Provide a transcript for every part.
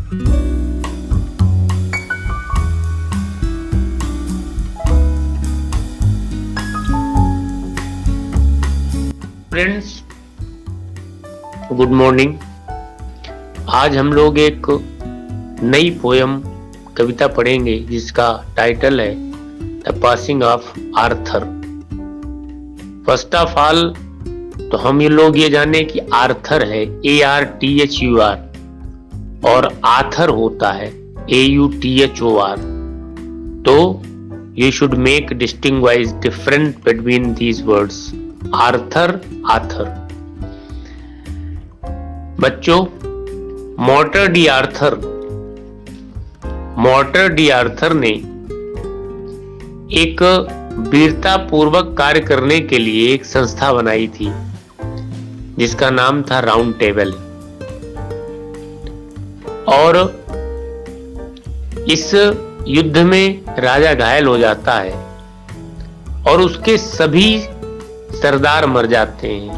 Friends, good morning. आज हम लोग एक नई पोयम कविता पढ़ेंगे जिसका टाइटल है the passing of Arthur. First of all तो हम ये लोग ये जाने कि आर्थर है ARTHUR और आथर होता है AUTHOR। तो you should make distinguish different between these words Arthur author. बच्चों, मॉर्टर डी आर्थर ने एक वीरता पूर्वक कार्य करने के लिए एक संस्था बनाई थी जिसका नाम था राउंड टेबल। और इस युद्ध में राजा घायल हो जाता है और उसके सभी सरदार मर जाते हैं।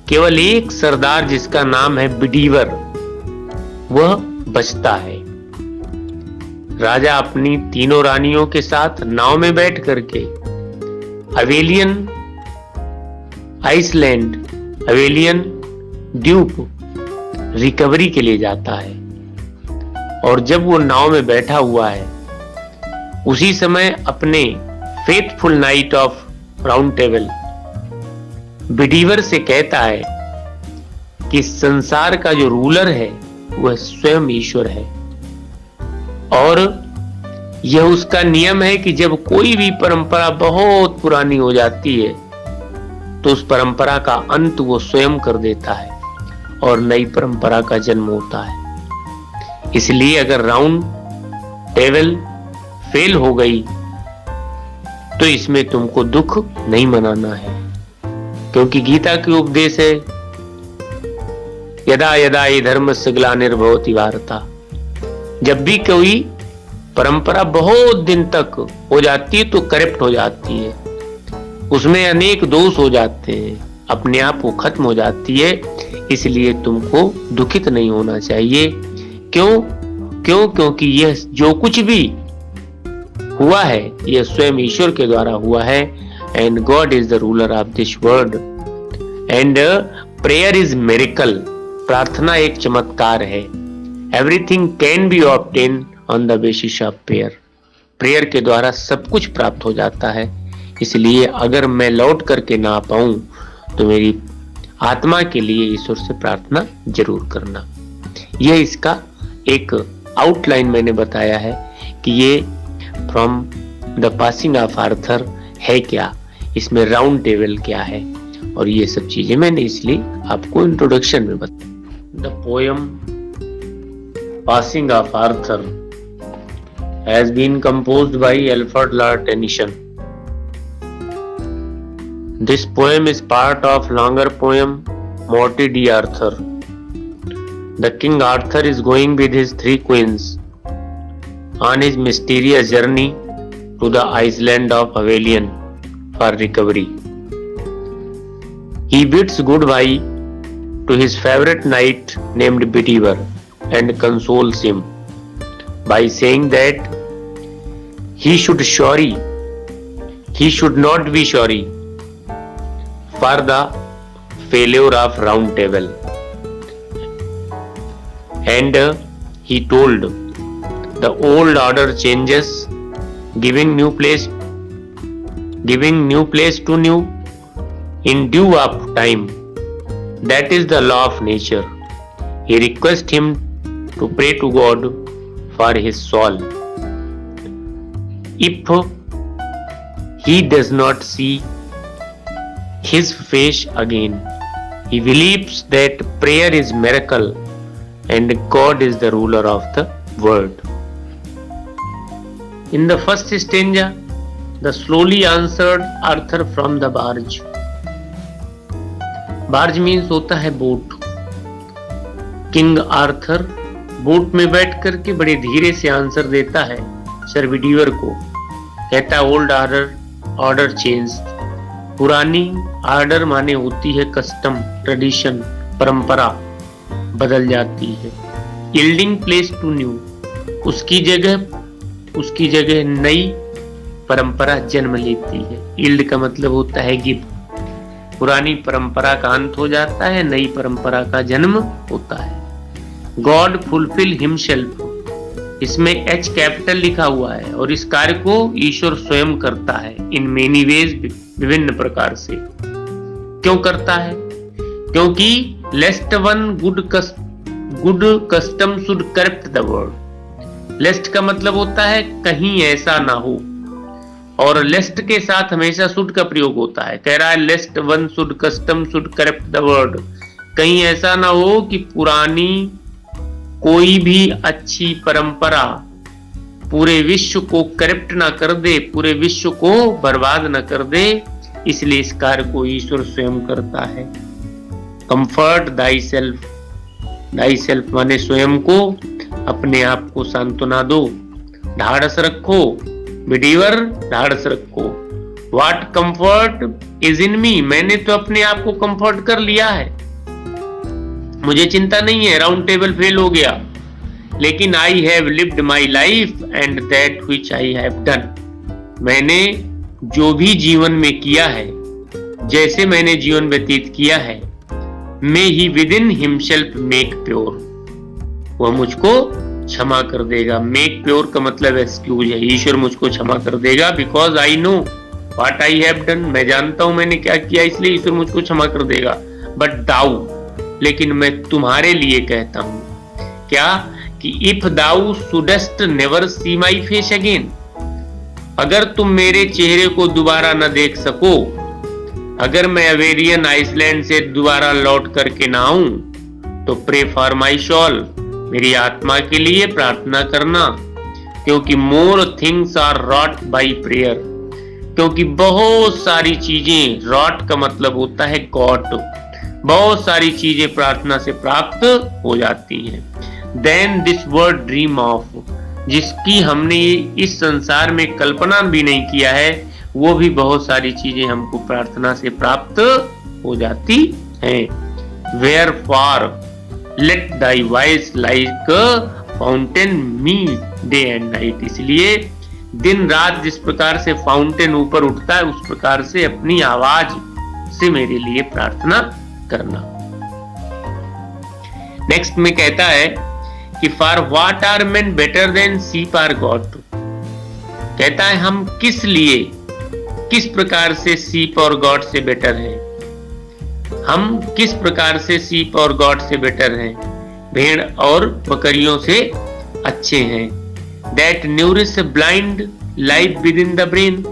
केवल एक सरदार जिसका नाम है बिडीवर, वह बचता है। राजा अपनी तीनों रानियों के साथ नाव में बैठ करके अवेलियन ड्यूप रिकवरी के लिए जाता है। और जब वो नाव में बैठा हुआ है, उसी समय अपने faithful knight of round table Bedivere से कहता है कि संसार का जो रूलर है वह स्वयं ईश्वर है और यह उसका नियम है कि जब कोई भी परंपरा बहुत पुरानी हो जाती है तो उस परंपरा का अंत वो स्वयं कर देता है और नई परंपरा का जन्म होता है। इसलिए अगर राउंड टेबल फेल हो गई तो इसमें तुमको दुख नहीं मनाना है, क्योंकि गीता की उपदेश है यदा यदा हि धर्मस्य ग्लानिर्भवति भारत। जब भी कोई परंपरा बहुत दिन तक हो जाती है तो करप्ट हो जाती है, उसमें अनेक दोष हो जाते हैं, अपने आप वो खत्म हो जाती है। इसलिए तुमको दुखित नहीं होना चाहिए। क्योंकि यह जो कुछ भी हुआ है यह स्वयं ईश्वर के द्वारा हुआ है। And God is the ruler of this world and prayer is miracle. प्रार्थना एक चमत्कार है। Everything can be obtain on the basis of prayer. Prayer के द्वारा सब कुछ प्राप्त हो जाता है। इसलिए अगर मैं लौट करके ना पाऊं तो मेरी आत्मा के लिए ईश्वर से प्रार्थना जरूर करना। यह इसका एक आउटलाइन मैंने बताया है कि ये from the passing of Arthur है क्या, इसमें राउंड टेबल क्या है, और ये सब चीजें मैंने इसलिए आपको इंट्रोडक्शन में बताया। The poem passing of Arthur has been composed by Alfred Lord Tennyson. This poem is part of longer poem Morte d'Arthur. The King Arthur is going with his 3 queens on his mysterious journey to the island of Avelion for recovery. He bids goodbye to his favorite knight named Bedivere and consoles him by saying that he should not be sorry for the failure of round table. And he told the old order changes, giving new place to new in due of time. That is the law of nature. He requests him to pray to God for his soul. If he does not see his face again, he believes that prayer is miracle and God is the ruler of the world. In the first stanza, the slowly answered Arthur from the barge. Barge means होता है boat. King Arthur boat में बैठ करके बड़े धीरे से answer देता है सर बिडीवर को। कहता ओल्ड ऑर्डर चेंज। पुरानी आर्डर माने होती है कस्टम, ट्रेडिशन, परंपरा बदल जाती है। यील्डिंग प्लेस टू न्यू, उसकी जगह नई परंपरा जन्म लेती है। यील्ड का मतलब होता है गिव, पुरानी परंपरा का अंत हो जाता है, नई परंपरा का जन्म होता है। गॉड फुलफिल हिमसेल्फ, इसमें एच कैपिटल लिखा हुआ है और इस कार्य को ईश्वर स्वयं करता है इन मेनी वेज, विभिन्न प्रकार से। क्यों करता है? क्योंकि lest one good custom should corrupt the world. Lest का मतलब होता है कहीं ऐसा ना हो, और लेस्ट के साथ हमेशा शुड का प्रयोग होता है। कह रहा है lest one should custom should corrupt the world, कहीं ऐसा ना हो कि पुरानी कोई भी अच्छी परंपरा पूरे विश्व को करप्ट ना कर दे, पूरे विश्व को बर्बाद ना कर दे, इसलिए इस कार्य को ईश्वर स्वयं करता है। Comfort thy self, thy self माने स्वयं को, अपने आप को सांत्वना दो, ढाढ़स रखो, बिडीवर ढाढ़स रखो। व्हाट कंफर्ट इज इन मी, मैंने तो अपने आप को कंफर्ट कर लिया है, मुझे चिंता नहीं है, राउंड टेबल फेल हो गया, लेकिन I have lived my life and that which I have done, मैंने जो भी जीवन में किया है, जैसे मैंने जीवन व्यतीत किया है, may he within himself make pure, वह मुझको क्षमा कर देगा। मेक प्योर का मतलब एक्सक्यूज है, ईश्वर मुझको क्षमा कर देगा। Because I know what I have done, मैं जानता हूं मैंने क्या किया, इसलिए ईश्वर मुझको क्षमा कर देगा। बट दाऊ, लेकिन मैं तुम्हारे लिए कहता हूं क्या कि if thou shouldst never see my face again, अगर तुम मेरे चेहरे को दोबारा न देख सको, अगर मैं अवेरियन आइसलैंड से दोबारा लौट करके ना आऊं, तो प्रे फॉर माई शॉल, मेरी आत्मा के लिए प्रार्थना करना, क्योंकि more things are wrought by prayer, क्योंकि बहुत सारी चीजें, रॉट का मतलब होता है गॉट, बहुत सारी चीजें प्रार्थना से प्राप्त हो जाती हैं। Then this word dream of, जिसकी हमने इस संसार में कल्पना भी नहीं किया है, वो भी बहुत सारी चीजें हमको प्रार्थना से प्राप्त हो जाती हैं। Wherefore let thy voice like fountain me day and night, इसलिए दिन रात जिस प्रकार से फाउंटेन ऊपर उठता है, उस प्रकार से अपनी आवाज से मेरे लिए प्रार्थना करना। नेक्स्ट में कहता है कि for what are men better than sheep are god, कहता है हम किस लिए, किस प्रकार से शीप और गॉड से बेटर हैं, हम किस प्रकार से शीप और गॉड से बेटर हैं, भेड़ और बकरियों से अच्छे हैं। That nourish blind life with in the brain,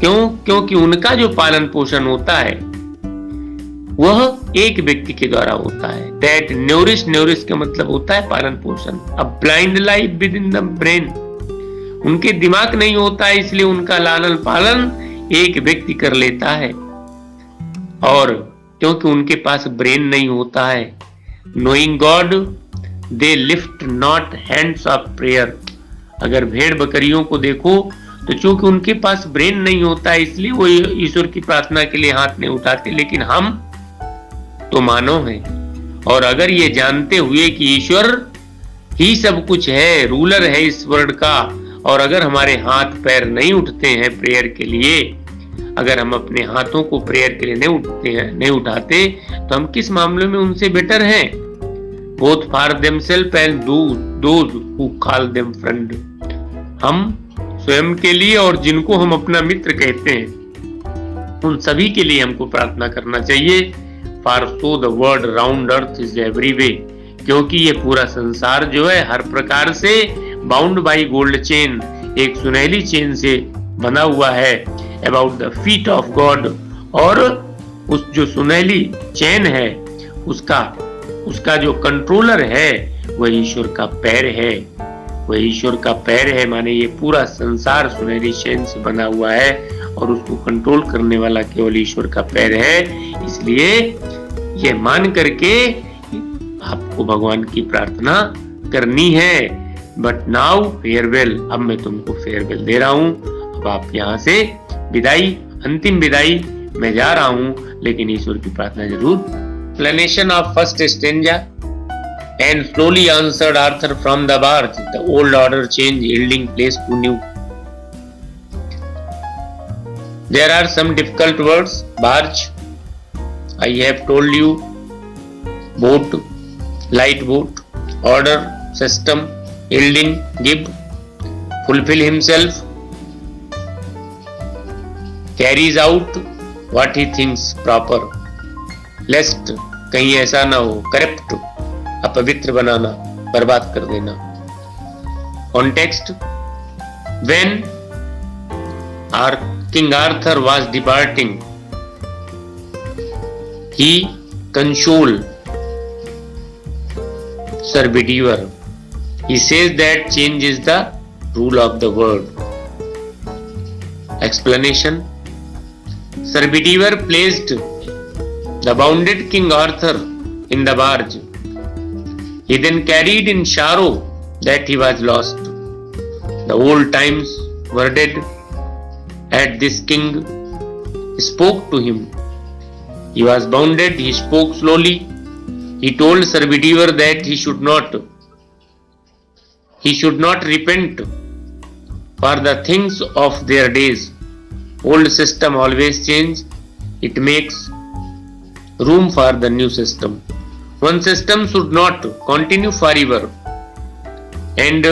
क्यों? क्योंकि उनका जो पालन पोषण होता है वह एक व्यक्ति के द्वारा होता है। दैट न्यूरिश, न्यूरिश का मतलब होता है पालन पोषण। अब blind life with in the brain, उनके दिमाग नहीं होता है, इसलिए उनका लालन पालन एक व्यक्ति कर लेता है। और क्योंकि उनके पास ब्रेन नहीं होता है, knowing God they lift not hands of prayer, अगर भेड़ बकरियों को देखो तो चूंकि उनके पास ब्रेन नहीं होता है, इसलिए वो ईश्वर की प्रार्थना के लिए हाथ नहीं उठाते, लेकिन हम तो मानव हैं। और अगर ये जानते हुए कि ईश्वर ही सब कुछ है, रूलर है इस वर्ल्ड का, और अगर हमारे हाथ पैर नहीं उठते हैं प्रेयर के लिए, अगर हम अपने हाथों को प्रेयर के लिए नहीं उठाते, तो हम किस मामले में उनसे बेटर हैं? Both for themself and those who call them friend, हम स्वयं के लिए और जिनको हम अपना मित्र कहते हैं, उन सभी के लिए हमको प्रार्थना करना चाहिए। For so the world round earth is every way, क्योंकि ये पूरा संसार जो है हर प्रकार से बाउंड बाई गोल्ड चेन, एक सुनहली चेन से बना हुआ है, about the feet of God, और उस जो सुनहली चेन है उसका जो कंट्रोलर है वह ईश्वर का पैर है, वह ईश्वर का पैर है, माने ये पूरा संसार सुनहरी चेन से बना हुआ है और उसको कंट्रोल करने वाला केवल ईश्वर का पैर है। इसलिए ये मान करके आपको भगवान की प्रार्थना करनी है। बट नाउ फेयरवेल, अब मैं तुमको फेयरवेल दे रहा हूं, अब आप यहाँ से विदाई, अंतिम विदाई, मैं जा रहा हूं, लेकिन ईश्वर की प्रार्थना जरूर। Explanation of first stanza. and slowly answered Arthur from the barge. The old order changed, yielding place to new. There are some difficult words. Barge, I have told you. Boat, light boat. Order, system. Yielding, give. Fulfill himself. Carries out what he thinks proper. Lest कहीं ऐसा ना हो. Corrupt, अपवित्र बनाना, बर्बाद कर देना. Context: when King Arthur was departing, he consoled Sir Bedivere. He says that change is the rule of the world. Explanation: Sir Bedivere placed the wounded King Arthur in the barge. He then carried in sorrow that he was lost. The old times were dead. At this king spoke to him. He was wounded. He spoke slowly. He told Sir Bedivere that he should not repent for the things of their days. Old system always change. It makes room for the new system. One system should not continue forever. And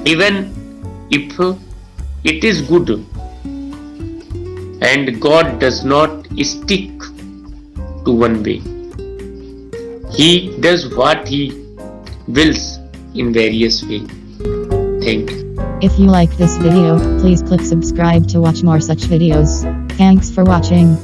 even if it is good, and God does not stick to one way. He does what He wills in various ways. Thank you. If you like this video, please click subscribe to watch more such videos. Thanks for watching.